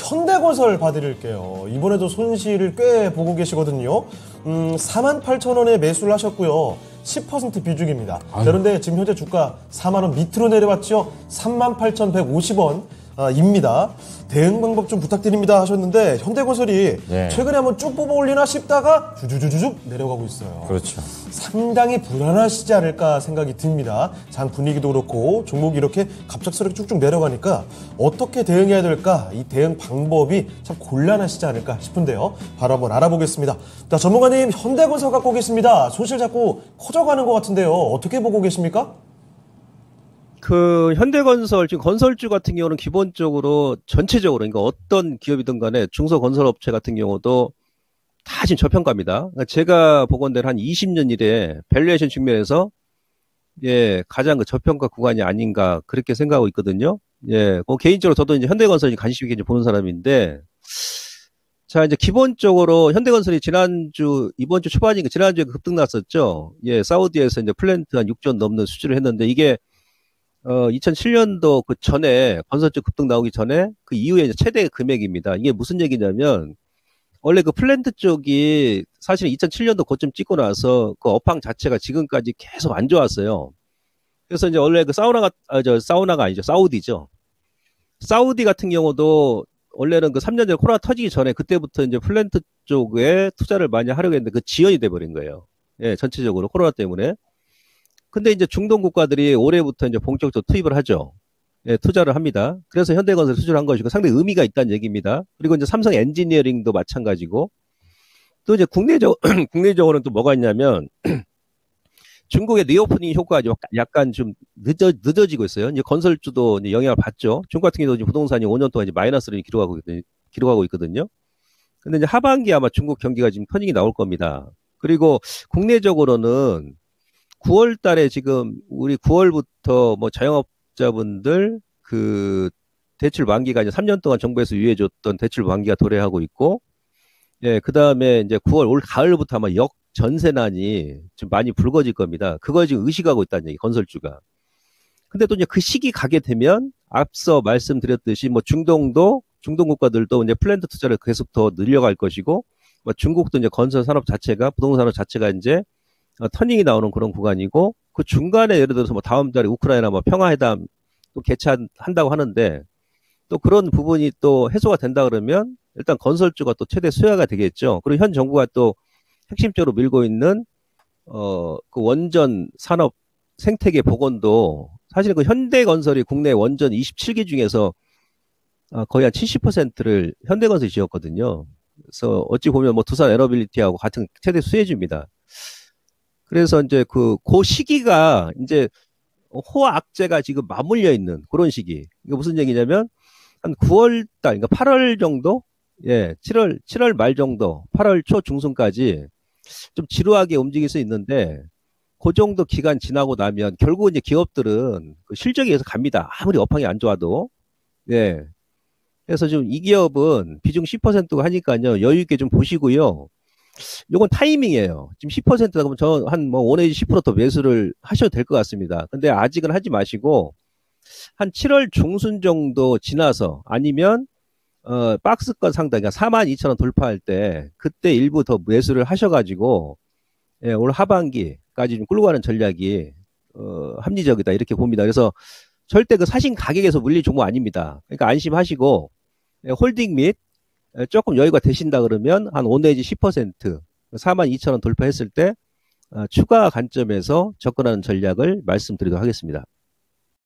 현대건설 봐드릴게요. 이번에도 손실을 꽤 보고 계시거든요. 48,000원에 매수를 하셨고요. 10% 비중입니다. 그런데 지금 현재 주가 4만 원 밑으로 내려왔죠. 38,150원. 입니다. 대응 방법 좀 부탁드립니다 하셨는데 현대건설이 네. 최근에 한번 쭉 뽑아 올리나 싶다가 주주주주쭉 내려가고 있어요. 그렇죠. 상당히 불안하시지 않을까 생각이 듭니다. 장 분위기도 그렇고 종목이 이렇게 갑작스럽게 쭉쭉 내려가니까 어떻게 대응해야 될까? 이 대응 방법이 참 곤란하시지 않을까 싶은데요. 바로 한번 알아보겠습니다. 자, 전문가님 현대건설 갖고 계십니다. 손실 자꾸 커져가는 것 같은데요. 어떻게 보고 계십니까? 그 현대건설 지금 건설주 같은 경우는 기본적으로 전체적으로 그러니까 어떤 기업이든 간에 중소건설업체 같은 경우도 다 지금 저평가입니다. 그러니까 제가 보건대로 한 20년 이래 밸류에이션 측면에서 예 가장 그 저평가 구간이 아닌가 그렇게 생각하고 있거든요. 예, 개인적으로 저도 이제 현대건설이 관심 있게 보는 사람인데 자 이제 기본적으로 현대건설이 이번 주 초반이니까 지난주에 급등 났었죠. 예, 사우디에서 이제 플랜트 한 6조 넘는 수주를 했는데 이게 2007년도 그 전에 건설주 급등 나오기 전에 그 이후에 이제 최대 금액입니다. 이게 무슨 얘기냐면 원래 그 플랜트 쪽이 사실 2007년도 고점 찍고 나서 그 업황 자체가 지금까지 계속 안 좋았어요. 그래서 이제 원래 그 사우나가 아니죠. 사우디죠. 사우디 같은 경우도 원래는 그 3년 전에 코로나 터지기 전에 그때부터 이제 플랜트 쪽에 투자를 많이 하려고 했는데 그 지연이 돼버린 거예요. 예, 전체적으로 코로나 때문에. 근데 이제 중동 국가들이 올해부터 이제 본격적으로 투입을 하죠. 예, 투자를 합니다. 그래서 현대건설 수주를 한 것이고 상당히 의미가 있다는 얘기입니다. 그리고 이제 삼성 엔지니어링도 마찬가지고 또 이제 국내적으로는 또 뭐가 있냐면 중국의 리오프닝 효과가 약간 좀 늦어지고 있어요. 이제 건설주도 이제 영향을 받죠. 중국 같은 경우도 부동산이 5년 동안 이제 마이너스를 기록하고 있거든요. 근데 이제 하반기에 아마 중국 경기가 지금 터닝이 나올 겁니다. 그리고 국내적으로는 9월 달에 지금 우리 9월부터 뭐 자영업자분들 그 대출 만기가 이제 3년 동안 정부에서 유예해줬던 대출 만기가 도래하고 있고, 예, 그 다음에 이제 9월 올 가을부터 아마 역전세난이 좀 많이 불거질 겁니다. 그걸 지금 의식하고 있다는 얘기, 건설주가. 근데 또 이제 그 시기 가게 되면 앞서 말씀드렸듯이 뭐 중동 국가들도 이제 플랜트 투자를 계속 더 늘려갈 것이고, 뭐 중국도 이제 건설 산업 자체가, 부동산 산업 자체가 이제 터닝이 나오는 그런 구간이고 그 중간에 예를 들어서 뭐 다음 달에 우크라이나 뭐 평화회담 또 개최한다고 하는데 또 그런 부분이 또 해소가 된다 그러면 일단 건설주가 또 최대 수혜가 되겠죠. 그리고 현 정부가 또 핵심적으로 밀고 있는 그 원전 산업 생태계 복원도 사실 그 현대건설이 국내 원전 27개 중에서 거의 한 70%를 현대건설이 지었거든요. 그래서 어찌 보면 뭐 두산 에너빌리티하고 같은 최대 수혜주입니다. 그래서 이제 그 시기가 이제 호악재가 지금 맞물려 있는 그런 시기. 이게 무슨 얘기냐면 한 9월 달, 그러니까 8월 정도? 예, 7월 말 정도, 8월 초 중순까지 좀 지루하게 움직일 수 있는데 그 정도 기간 지나고 나면 결국 이제 기업들은 그 실적에 의해서 갑니다. 아무리 업황이 안 좋아도. 예. 그래서 좀 이 기업은 비중 10%가 하니까요. 여유 있게 좀 보시고요. 요건 타이밍이에요. 지금 10%다 그러면 저 한 뭐 5 내지 10% 더 매수를 하셔도 될 것 같습니다. 근데 아직은 하지 마시고 한 7월 중순 정도 지나서 아니면 박스권 상단 그러니까 42,000원 돌파할 때 그때 일부 더 매수를 하셔가지고 예, 올 하반기까지 좀 끌고 가는 전략이 합리적이다 이렇게 봅니다. 그래서 절대 그 사신 가격에서 물릴 종목 아닙니다. 그러니까 안심하시고 예, 홀딩 및 조금 여유가 되신다 그러면 한 5 내지 10% 42,000원 돌파했을 때 추가 관점에서 접근하는 전략을 말씀드리도록 하겠습니다.